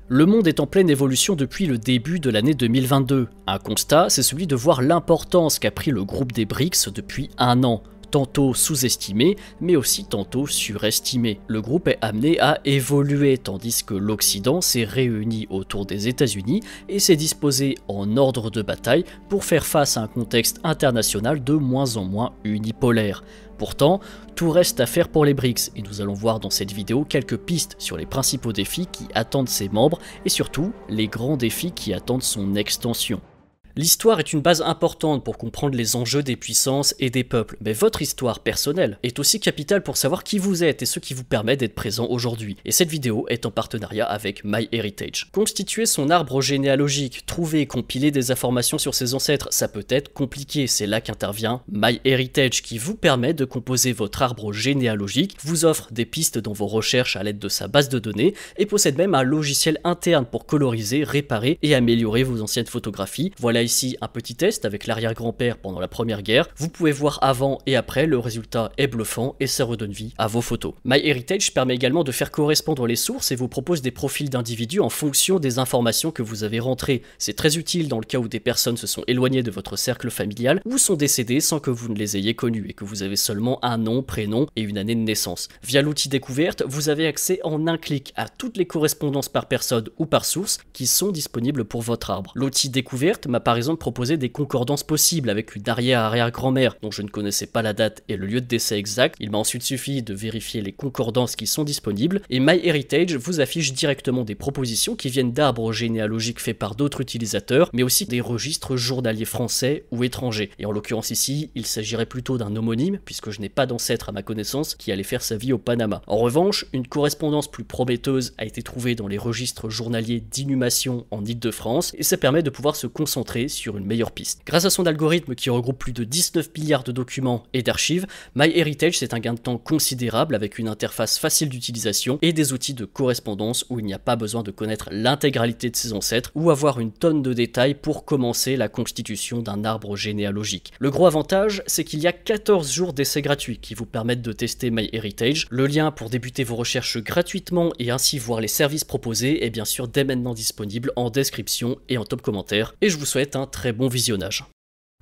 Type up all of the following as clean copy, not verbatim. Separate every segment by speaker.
Speaker 1: Le monde est en pleine évolution depuis le début de l'année 2022. Un constat, c'est celui de voir l'importance qu'a pris le groupe des BRICS depuis un an. Tantôt sous-estimé, mais aussi tantôt surestimé. Le groupe est amené à évoluer, tandis que l'Occident s'est réuni autour des États-Unis et s'est disposé en ordre de bataille pour faire face à un contexte international de moins en moins unipolaire. Pourtant, tout reste à faire pour les BRICS, et nous allons voir dans cette vidéo quelques pistes sur les principaux défis qui attendent ses membres, et surtout, les grands défis qui attendent son extension. L'histoire est une base importante pour comprendre les enjeux des puissances et des peuples, mais votre histoire personnelle est aussi capitale pour savoir qui vous êtes et ce qui vous permet d'être présent aujourd'hui. Et cette vidéo est en partenariat avec MyHeritage. Constituer son arbre généalogique, trouver et compiler des informations sur ses ancêtres, ça peut être compliqué, c'est là qu'intervient MyHeritage qui vous permet de composer votre arbre généalogique, vous offre des pistes dans vos recherches à l'aide de sa base de données et possède même un logiciel interne pour coloriser, réparer et améliorer vos anciennes photographies. Voilà ici un petit test avec l'arrière-grand-père pendant la première guerre. Vous pouvez voir avant et après, le résultat est bluffant et ça redonne vie à vos photos. MyHeritage permet également de faire correspondre les sources et vous propose des profils d'individus en fonction des informations que vous avez rentrées. C'est très utile dans le cas où des personnes se sont éloignées de votre cercle familial ou sont décédées sans que vous ne les ayez connues et que vous avez seulement un nom, prénom et une année de naissance. Via l'outil découverte, vous avez accès en un clic à toutes les correspondances par personne ou par source qui sont disponibles pour votre arbre. L'outil découverte m'a par exemple proposé des concordances possibles avec une arrière-arrière-grand-mère dont je ne connaissais pas la date et le lieu de décès exact. Il m'a ensuite suffi de vérifier les concordances qui sont disponibles et MyHeritage vous affiche directement des propositions qui viennent d'arbres généalogiques faits par d'autres utilisateurs, mais aussi des registres journaliers français ou étrangers. Et en l'occurrence ici, il s'agirait plutôt d'un homonyme puisque je n'ai pas d'ancêtre à ma connaissance qui allait faire sa vie au Panama. En revanche, une correspondance plus prometteuse a été trouvée dans les registres journaliers d'inhumation en Île-de-France et ça permet de pouvoir se concentrer sur une meilleure piste. Grâce à son algorithme qui regroupe plus de 19 milliards de documents et d'archives, MyHeritage c'est un gain de temps considérable avec une interface facile d'utilisation et des outils de correspondance où il n'y a pas besoin de connaître l'intégralité de ses ancêtres ou avoir une tonne de détails pour commencer la constitution d'un arbre généalogique. Le gros avantage, c'est qu'il y a 14 jours d'essai gratuits qui vous permettent de tester MyHeritage. Le lien pour débuter vos recherches gratuitement et ainsi voir les services proposés est bien sûr dès maintenant disponible en description et en top commentaire. Et je vous souhaite un très bon visionnage.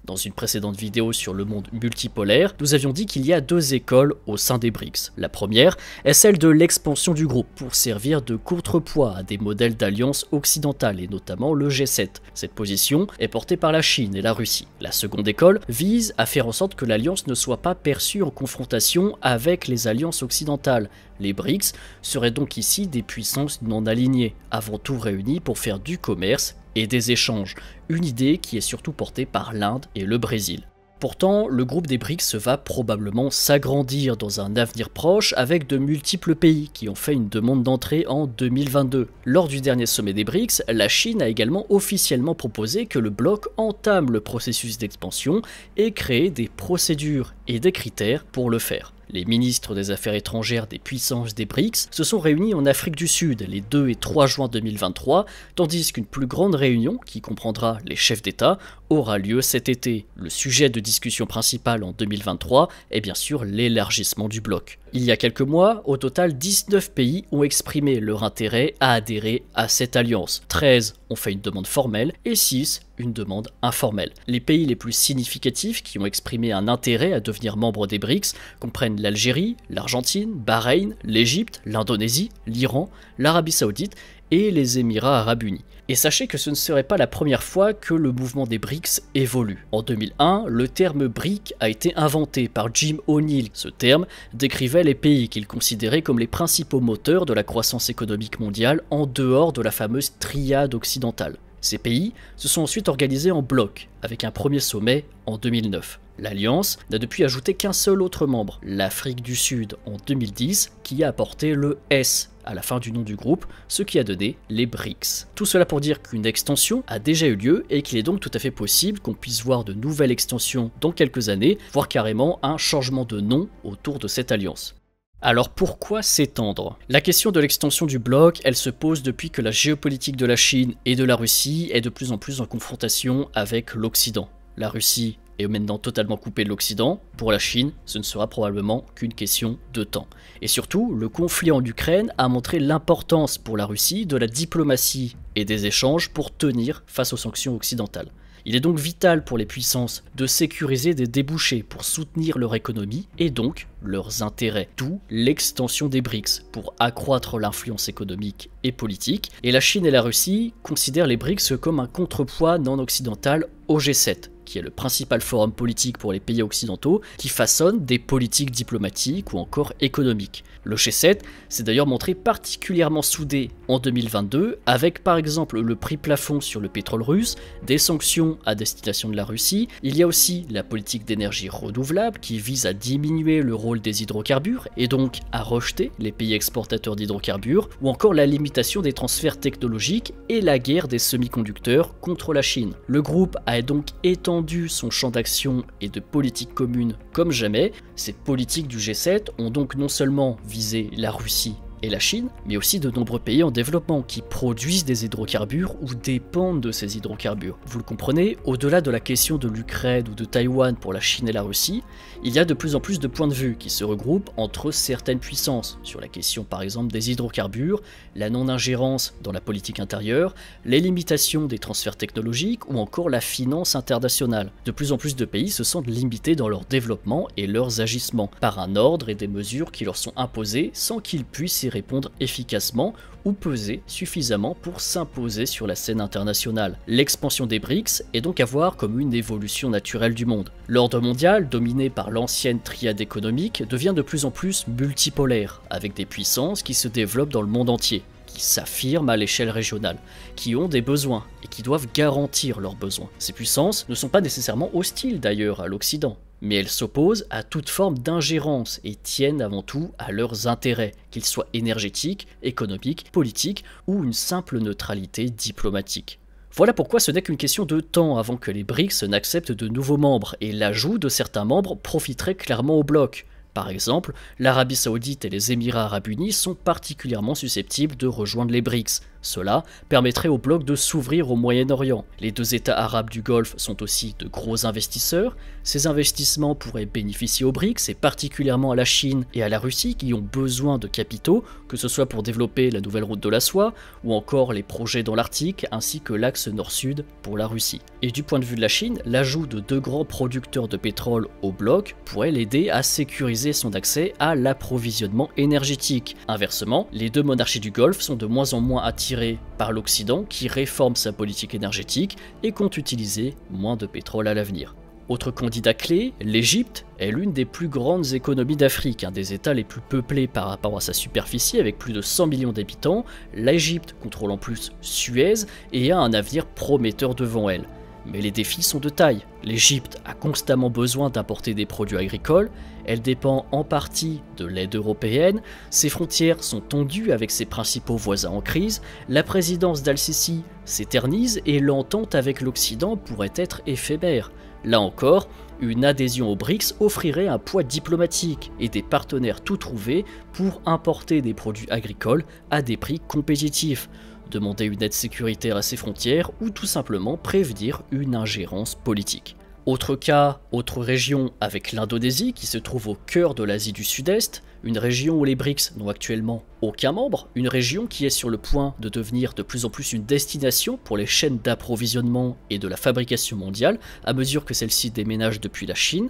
Speaker 1: Dans une précédente vidéo sur le monde multipolaire, nous avions dit qu'il y a deux écoles au sein des BRICS. La première est celle de l'expansion du groupe pour servir de contrepoids à des modèles d'alliance occidentale et notamment le G7. Cette position est portée par la Chine et la Russie. La seconde école vise à faire en sorte que l'alliance ne soit pas perçue en confrontation avec les alliances occidentales. Les BRICS seraient donc ici des puissances non alignées, avant tout réunies pour faire du commerce et des échanges, une idée qui est surtout portée par l'Inde et le Brésil. Pourtant, le groupe des BRICS va probablement s'agrandir dans un avenir proche avec de multiples pays qui ont fait une demande d'entrée en 2022. Lors du dernier sommet des BRICS, la Chine a également officiellement proposé que le bloc entame le processus d'expansion et crée des procédures et des critères pour le faire. Les ministres des Affaires étrangères des puissances des BRICS se sont réunis en Afrique du Sud les 2 et 3 juin 2023, tandis qu'une plus grande réunion, qui comprendra les chefs d'État, aura lieu cet été. Le sujet de discussion principal en 2023 est bien sûr l'élargissement du bloc. Il y a quelques mois, au total 19 pays ont exprimé leur intérêt à adhérer à cette alliance. 13 ont fait une demande formelle et 6 une demande informelle. Les pays les plus significatifs qui ont exprimé un intérêt à devenir membres des BRICS comprennent l'Algérie, l'Argentine, Bahreïn, l'Égypte, l'Indonésie, l'Iran, l'Arabie Saoudite et les Émirats Arabes Unis. Et sachez que ce ne serait pas la première fois que le mouvement des BRICS évolue. En 2001, le terme BRIC a été inventé par Jim O'Neill. Ce terme décrivait les pays qu'il considérait comme les principaux moteurs de la croissance économique mondiale en dehors de la fameuse triade occidentale. Ces pays se sont ensuite organisés en blocs, avec un premier sommet en 2009. L'Alliance n'a depuis ajouté qu'un seul autre membre, l'Afrique du Sud en 2010, qui a apporté le S à la fin du nom du groupe, ce qui a donné les BRICS. Tout cela pour dire qu'une extension a déjà eu lieu et qu'il est donc tout à fait possible qu'on puisse voir de nouvelles extensions dans quelques années, voire carrément un changement de nom autour de cette alliance. Alors pourquoi s'étendre? La question de l'extension du bloc, elle se pose depuis que la géopolitique de la Chine et de la Russie est de plus en plus en confrontation avec l'Occident. La Russie est maintenant totalement coupée de l'Occident, pour la Chine, ce ne sera probablement qu'une question de temps. Et surtout, le conflit en Ukraine a montré l'importance pour la Russie de la diplomatie et des échanges pour tenir face aux sanctions occidentales. Il est donc vital pour les puissances de sécuriser des débouchés pour soutenir leur économie et donc leurs intérêts, d'où l'extension des BRICS pour accroître l'influence économique et politique. Et la Chine et la Russie considèrent les BRICS comme un contrepoids non occidental au G7, qui est le principal forum politique pour les pays occidentaux, qui façonne des politiques diplomatiques ou encore économiques. Le G7 s'est d'ailleurs montré particulièrement soudé en 2022, avec par exemple le prix plafond sur le pétrole russe, des sanctions à destination de la Russie. Il y a aussi la politique d'énergie renouvelable qui vise à diminuer le rôle des hydrocarbures et donc à rejeter les pays exportateurs d'hydrocarbures, ou encore la limitation des transferts technologiques et la guerre des semi-conducteurs contre la Chine. Le groupe a donc étendu son champ d'action et de politique commune comme jamais. Ces politiques du G7 ont donc non seulement visé la Russie et la Chine, mais aussi de nombreux pays en développement qui produisent des hydrocarbures ou dépendent de ces hydrocarbures. Vous le comprenez, au-delà de la question de l'Ukraine ou de Taïwan pour la Chine et la Russie, il y a de plus en plus de points de vue qui se regroupent entre certaines puissances, sur la question par exemple des hydrocarbures, la non-ingérence dans la politique intérieure, les limitations des transferts technologiques ou encore la finance internationale. De plus en plus de pays se sentent limités dans leur développement et leurs agissements, par un ordre et des mesures qui leur sont imposées sans qu'ils puissent y répondre efficacement ou peser suffisamment pour s'imposer sur la scène internationale. L'expansion des BRICS est donc à voir comme une évolution naturelle du monde. L'ordre mondial, dominé par l'ancienne triade économique, devient de plus en plus multipolaire, avec des puissances qui se développent dans le monde entier, qui s'affirment à l'échelle régionale, qui ont des besoins et qui doivent garantir leurs besoins. Ces puissances ne sont pas nécessairement hostiles d'ailleurs à l'Occident, mais elles s'opposent à toute forme d'ingérence et tiennent avant tout à leurs intérêts, qu'ils soient énergétiques, économiques, politiques ou une simple neutralité diplomatique. Voilà pourquoi ce n'est qu'une question de temps avant que les BRICS n'acceptent de nouveaux membres, et l'ajout de certains membres profiterait clairement au bloc. Par exemple, l'Arabie Saoudite et les Émirats Arabes Unis sont particulièrement susceptibles de rejoindre les BRICS. Cela permettrait au bloc de s'ouvrir au Moyen-Orient. Les deux États arabes du Golfe sont aussi de gros investisseurs. Ces investissements pourraient bénéficier aux BRICS et particulièrement à la Chine et à la Russie qui ont besoin de capitaux, que ce soit pour développer la nouvelle route de la soie ou encore les projets dans l'Arctique ainsi que l'axe nord-sud pour la Russie. Et du point de vue de la Chine, l'ajout de deux grands producteurs de pétrole au bloc pourrait l'aider à sécuriser son accès à l'approvisionnement énergétique. Inversement, les deux monarchies du Golfe sont de moins en moins attirées par l'Occident qui réforme sa politique énergétique et compte utiliser moins de pétrole à l'avenir. Autre candidat clé, l'Égypte est l'une des plus grandes économies d'Afrique, un des États les plus peuplés par rapport à sa superficie avec plus de 100 millions d'habitants. L'Égypte contrôle en plus Suez et a un avenir prometteur devant elle. Mais les défis sont de taille. L'Égypte a constamment besoin d'importer des produits agricoles, elle dépend en partie de l'aide européenne, ses frontières sont tendues avec ses principaux voisins en crise, la présidence d'Al-Sisi s'éternise et l'entente avec l'Occident pourrait être éphémère. Là encore, une adhésion aux BRICS offrirait un poids diplomatique et des partenaires tout trouvés pour importer des produits agricoles à des prix compétitifs, demander une aide sécuritaire à ses frontières ou tout simplement prévenir une ingérence politique. Autre cas, autre région avec l'Indonésie qui se trouve au cœur de l'Asie du Sud-Est, une région où les BRICS n'ont actuellement aucun membre, une région qui est sur le point de devenir de plus en plus une destination pour les chaînes d'approvisionnement et de la fabrication mondiale à mesure que celle-ci déménage depuis la Chine.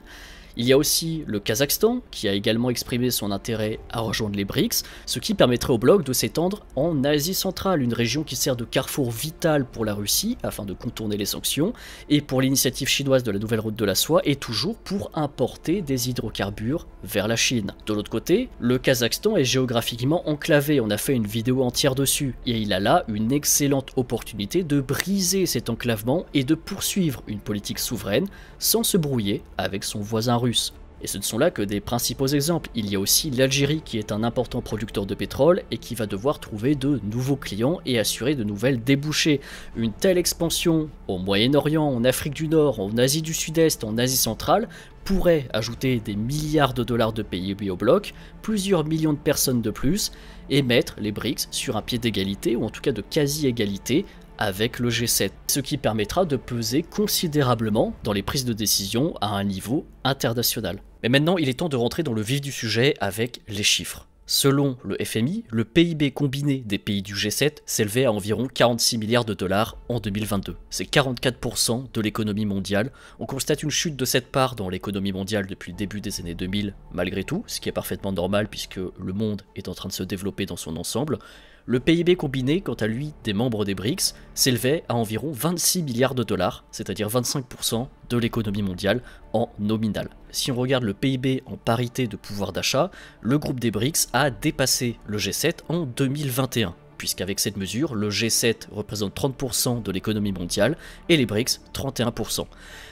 Speaker 1: Il y a aussi le Kazakhstan qui a également exprimé son intérêt à rejoindre les BRICS, ce qui permettrait au bloc de s'étendre en Asie centrale, une région qui sert de carrefour vital pour la Russie afin de contourner les sanctions, et pour l'initiative chinoise de la nouvelle route de la soie, et toujours pour importer des hydrocarbures vers la Chine. De l'autre côté, le Kazakhstan est géographiquement enclavé, on a fait une vidéo entière dessus, et il a là une excellente opportunité de briser cet enclavement et de poursuivre une politique souveraine sans se brouiller avec son voisin russe. Et ce ne sont là que des principaux exemples. Il y a aussi l'Algérie qui est un important producteur de pétrole et qui va devoir trouver de nouveaux clients et assurer de nouvelles débouchés. Une telle expansion au Moyen-Orient, en Afrique du Nord, en Asie du Sud-Est, en Asie centrale pourrait ajouter des milliards de dollars de PIB au bloc, plusieurs millions de personnes de plus, et mettre les BRICS sur un pied d'égalité, ou en tout cas de quasi-égalité, avec le G7, ce qui permettra de peser considérablement dans les prises de décision à un niveau international. Mais maintenant, il est temps de rentrer dans le vif du sujet avec les chiffres. Selon le FMI, le PIB combiné des pays du G7 s'élevait à environ 46 milliards de dollars en 2022. C'est 44% de l'économie mondiale. On constate une chute de cette part dans l'économie mondiale depuis le début des années 2000, malgré tout, ce qui est parfaitement normal puisque le monde est en train de se développer dans son ensemble. Le PIB combiné, quant à lui, des membres des BRICS, s'élevait à environ 26 milliards de dollars, c'est-à-dire 25% de l'économie mondiale en nominal. Si on regarde le PIB en parité de pouvoir d'achat, le groupe des BRICS a dépassé le G7 en 2021, puisqu'avec cette mesure, le G7 représente 30% de l'économie mondiale et les BRICS 31%.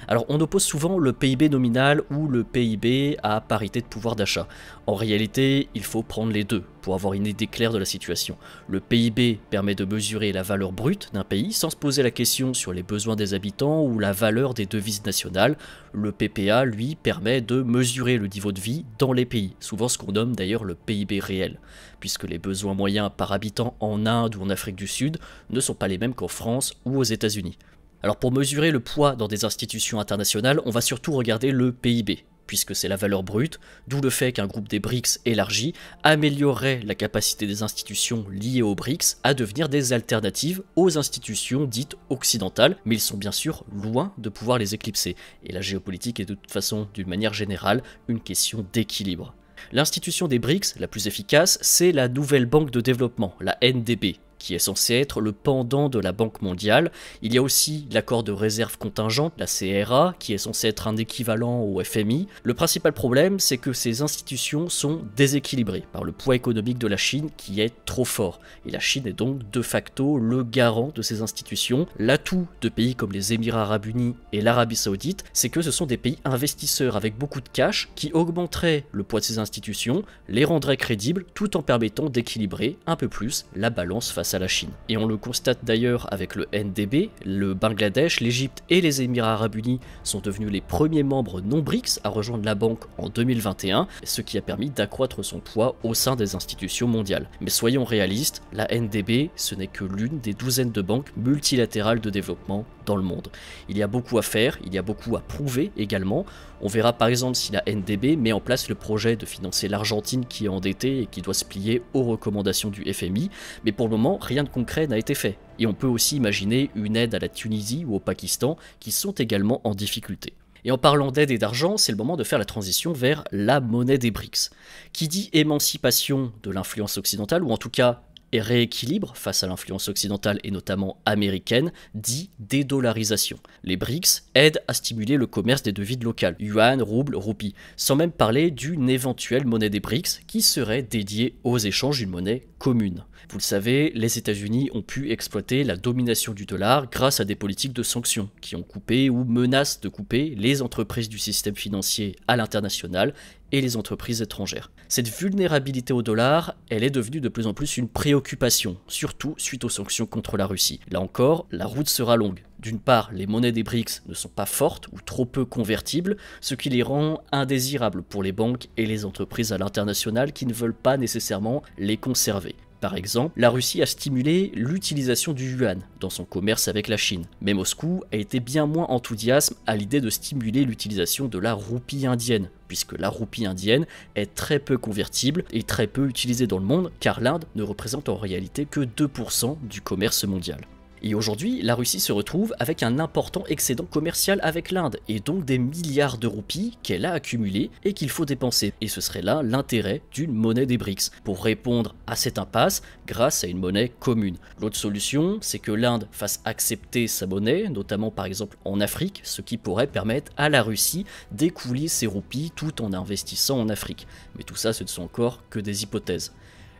Speaker 1: Alors on oppose souvent le PIB nominal ou le PIB à parité de pouvoir d'achat. En réalité, il faut prendre les deux pour avoir une idée claire de la situation. Le PIB permet de mesurer la valeur brute d'un pays sans se poser la question sur les besoins des habitants ou la valeur des devises nationales. Le PPA, lui, permet de mesurer le niveau de vie dans les pays, souvent ce qu'on nomme d'ailleurs le PIB réel, puisque les besoins moyens par habitant en Inde ou en Afrique du Sud ne sont pas les mêmes qu'en France ou aux États-Unis. Alors pour mesurer le poids dans des institutions internationales, on va surtout regarder le PIB, puisque c'est la valeur brute, d'où le fait qu'un groupe des BRICS élargi améliorerait la capacité des institutions liées aux BRICS à devenir des alternatives aux institutions dites occidentales, mais ils sont bien sûr loin de pouvoir les éclipser. Et la géopolitique est de toute façon, d'une manière générale, une question d'équilibre. L'institution des BRICS la plus efficace, c'est la nouvelle banque de développement, la NDB, qui est censé être le pendant de la Banque mondiale. Il y a aussi l'accord de réserve contingente, la CRA, qui est censé être un équivalent au FMI. Le principal problème, c'est que ces institutions sont déséquilibrées par le poids économique de la Chine qui est trop fort. Et la Chine est donc de facto le garant de ces institutions. L'atout de pays comme les Émirats arabes unis et l'Arabie saoudite, c'est que ce sont des pays investisseurs avec beaucoup de cash qui augmenteraient le poids de ces institutions, les rendraient crédibles, tout en permettant d'équilibrer un peu plus la balance face à la Chine. Et on le constate d'ailleurs avec le NDB, le Bangladesh, l'Égypte et les Émirats arabes unis sont devenus les premiers membres non BRICS à rejoindre la banque en 2021, ce qui a permis d'accroître son poids au sein des institutions mondiales. Mais soyons réalistes, la NDB, ce n'est que l'une des douzaines de banques multilatérales de développement dans le monde. Il y a beaucoup à faire, il y a beaucoup à prouver également. On verra par exemple si la NDB met en place le projet de financer l'Argentine qui est endettée et qui doit se plier aux recommandations du FMI, mais pour le moment rien de concret n'a été fait. Et on peut aussi imaginer une aide à la Tunisie ou au Pakistan qui sont également en difficulté. Et en parlant d'aide et d'argent, c'est le moment de faire la transition vers la monnaie des BRICS, qui dit émancipation de l'influence occidentale, ou en tout cas et rééquilibre face à l'influence occidentale et notamment américaine, dit dédollarisation. Les BRICS aident à stimuler le commerce des devises locales, yuan, rouble, roupie, sans même parler d'une éventuelle monnaie des BRICS qui serait dédiée aux échanges d'une monnaie commune. Vous le savez, les États-Unis ont pu exploiter la domination du dollar grâce à des politiques de sanctions qui ont coupé ou menacent de couper les entreprises du système financier à l'international et les entreprises étrangères. Cette vulnérabilité au dollar, elle est devenue de plus en plus une préoccupation, surtout suite aux sanctions contre la Russie. Là encore, la route sera longue. D'une part, les monnaies des BRICS ne sont pas fortes ou trop peu convertibles, ce qui les rend indésirables pour les banques et les entreprises à l'international qui ne veulent pas nécessairement les conserver. Par exemple, la Russie a stimulé l'utilisation du yuan dans son commerce avec la Chine, mais Moscou a été bien moins enthousiaste à l'idée de stimuler l'utilisation de la roupie indienne, puisque la roupie indienne est très peu convertible et très peu utilisée dans le monde, car l'Inde ne représente en réalité que 2% du commerce mondial. Et aujourd'hui, la Russie se retrouve avec un important excédent commercial avec l'Inde, et donc des milliards de roupies qu'elle a accumulés et qu'il faut dépenser. Et ce serait là l'intérêt d'une monnaie des BRICS, pour répondre à cette impasse grâce à une monnaie commune. L'autre solution, c'est que l'Inde fasse accepter sa monnaie, notamment par exemple en Afrique, ce qui pourrait permettre à la Russie d'écouler ses roupies tout en investissant en Afrique. Mais tout ça, ce ne sont encore que des hypothèses.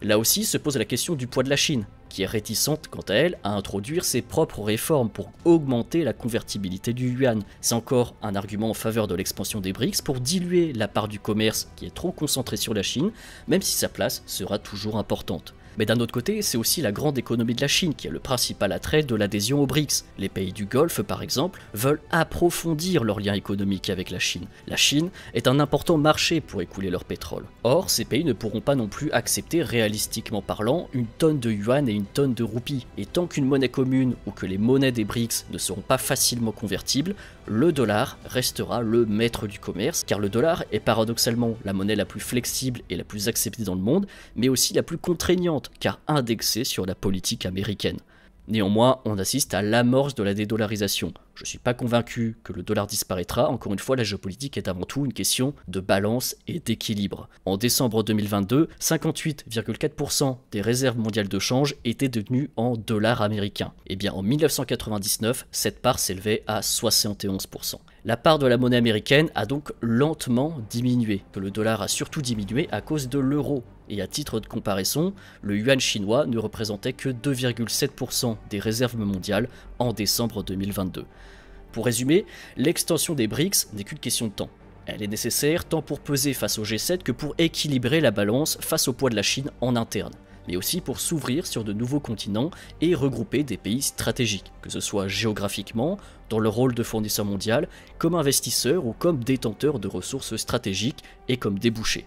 Speaker 1: Là aussi se pose la question du poids de la Chine, qui est réticente quant à elle à introduire ses propres réformes pour augmenter la convertibilité du yuan. C'est encore un argument en faveur de l'expansion des BRICS pour diluer la part du commerce qui est trop concentrée sur la Chine, même si sa place sera toujours importante. Mais d'un autre côté, c'est aussi la grande économie de la Chine qui est le principal attrait de l'adhésion aux BRICS. Les pays du Golfe, par exemple, veulent approfondir leurs liens économiques avec la Chine. La Chine est un important marché pour écouler leur pétrole. Or, ces pays ne pourront pas non plus accepter, réalistiquement parlant, une tonne de yuan et une tonne de roupies. Et tant qu'une monnaie commune ou que les monnaies des BRICS ne seront pas facilement convertibles, le dollar restera le maître du commerce, car le dollar est paradoxalement la monnaie la plus flexible et la plus acceptée dans le monde, mais aussi la plus contraignante, car indexée sur la politique américaine. Néanmoins, on assiste à l'amorce de la dédollarisation. Je ne suis pas convaincu que le dollar disparaîtra, encore une fois la géopolitique est avant tout une question de balance et d'équilibre. En décembre 2022, 58,4% des réserves mondiales de change étaient détenues en dollars américains. Et bien en 1999, cette part s'élevait à 71%. La part de la monnaie américaine a donc lentement diminué, que le dollar a surtout diminué à cause de l'euro. Et à titre de comparaison, le yuan chinois ne représentait que 2,7% des réserves mondiales en décembre 2022. Pour résumer, l'extension des BRICS n'est qu'une question de temps. Elle est nécessaire tant pour peser face au G7 que pour équilibrer la balance face au poids de la Chine en interne, mais aussi pour s'ouvrir sur de nouveaux continents et regrouper des pays stratégiques, que ce soit géographiquement, dans leur rôle de fournisseur mondial, comme investisseur ou comme détenteur de ressources stratégiques et comme débouchés.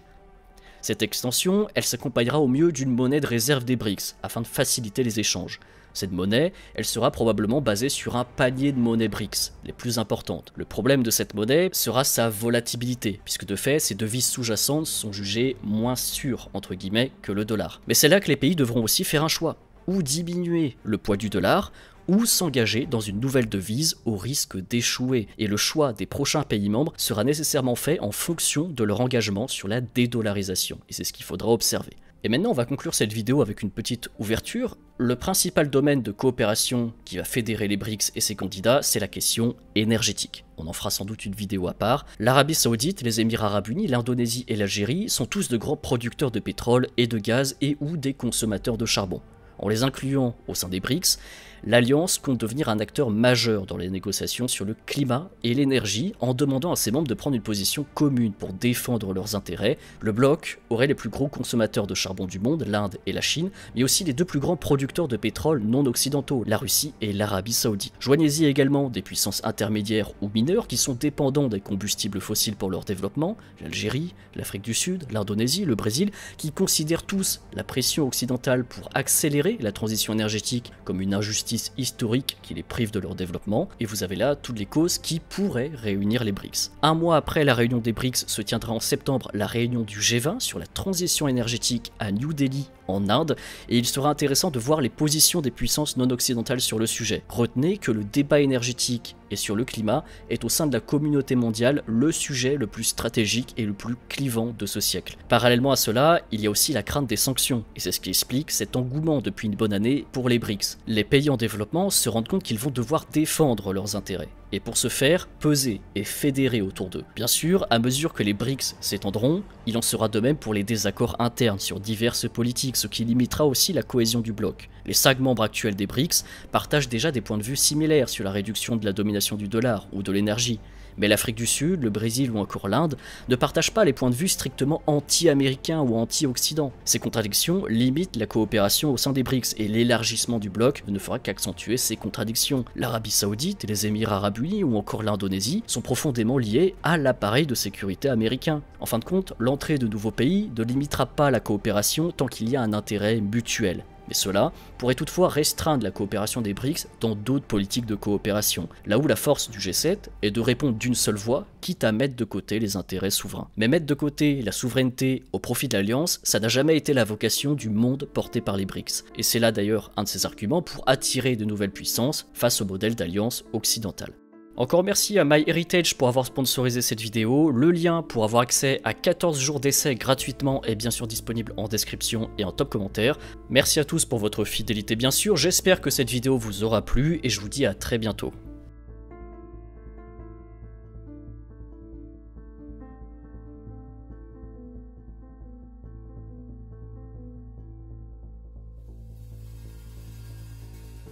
Speaker 1: Cette extension, elle s'accompagnera au mieux d'une monnaie de réserve des BRICS, afin de faciliter les échanges. Cette monnaie, elle sera probablement basée sur un panier de monnaies BRICS, les plus importantes. Le problème de cette monnaie sera sa volatilité, puisque de fait, ces devises sous-jacentes sont jugées moins sûres, entre guillemets, que le dollar. Mais c'est là que les pays devront aussi faire un choix, ou diminuer le poids du dollar, ou s'engager dans une nouvelle devise au risque d'échouer. Et le choix des prochains pays membres sera nécessairement fait en fonction de leur engagement sur la dédollarisation. Et c'est ce qu'il faudra observer. Et maintenant, on va conclure cette vidéo avec une petite ouverture. Le principal domaine de coopération qui va fédérer les BRICS et ses candidats, c'est la question énergétique. On en fera sans doute une vidéo à part. L'Arabie Saoudite, les Émirats Arabes Unis, l'Indonésie et l'Algérie sont tous de grands producteurs de pétrole et de gaz et ou des consommateurs de charbon. En les incluant au sein des BRICS, l'Alliance compte devenir un acteur majeur dans les négociations sur le climat et l'énergie en demandant à ses membres de prendre une position commune pour défendre leurs intérêts. Le bloc aurait les plus gros consommateurs de charbon du monde, l'Inde et la Chine, mais aussi les deux plus grands producteurs de pétrole non occidentaux, la Russie et l'Arabie Saoudite. Joignez-y également des puissances intermédiaires ou mineures qui sont dépendants des combustibles fossiles pour leur développement, l'Algérie, l'Afrique du Sud, l'Indonésie, le Brésil, qui considèrent tous la pression occidentale pour accélérer la transition énergétique comme une injustice historique qui les prive de leur développement, et vous avez là toutes les causes qui pourraient réunir les BRICS. Un mois après la réunion des BRICS se tiendra en septembre la réunion du G20 sur la transition énergétique à New Delhi en Inde, et il sera intéressant de voir les positions des puissances non occidentales sur le sujet. Retenez que le débat énergétique et sur le climat est au sein de la communauté mondiale le sujet le plus stratégique et le plus clivant de ce siècle. Parallèlement à cela, il y a aussi la crainte des sanctions, et c'est ce qui explique cet engouement depuis une bonne année pour les BRICS. Les pays en développement se rendent compte qu'ils vont devoir défendre leurs intérêts, et pour ce faire, peser et fédérer autour d'eux. Bien sûr, à mesure que les BRICS s'étendront, il en sera de même pour les désaccords internes sur diverses politiques, ce qui limitera aussi la cohésion du bloc. Les 5 membres actuels des BRICS partagent déjà des points de vue similaires sur la réduction de la domination du dollar ou de l'énergie. Mais l'Afrique du Sud, le Brésil ou encore l'Inde ne partagent pas les points de vue strictement anti-américains ou anti-occident. Ces contradictions limitent la coopération au sein des BRICS et l'élargissement du bloc ne fera qu'accentuer ces contradictions. L'Arabie Saoudite, les Émirats Arabes Unis ou encore l'Indonésie sont profondément liés à l'appareil de sécurité américain. En fin de compte, l'entrée de nouveaux pays ne limitera pas la coopération tant qu'il y a un intérêt mutuel. Mais cela pourrait toutefois restreindre la coopération des BRICS dans d'autres politiques de coopération, là où la force du G7 est de répondre d'une seule voix, quitte à mettre de côté les intérêts souverains. Mais mettre de côté la souveraineté au profit de l'Alliance, ça n'a jamais été la vocation du monde porté par les BRICS. Et c'est là d'ailleurs un de ses arguments pour attirer de nouvelles puissances face au modèle d'alliance occidentale. Encore merci à MyHeritage pour avoir sponsorisé cette vidéo. Le lien pour avoir accès à 14 jours d'essai gratuitement est bien sûr disponible en description et en top commentaire. Merci à tous pour votre fidélité bien sûr, j'espère que cette vidéo vous aura plu et je vous dis à très bientôt.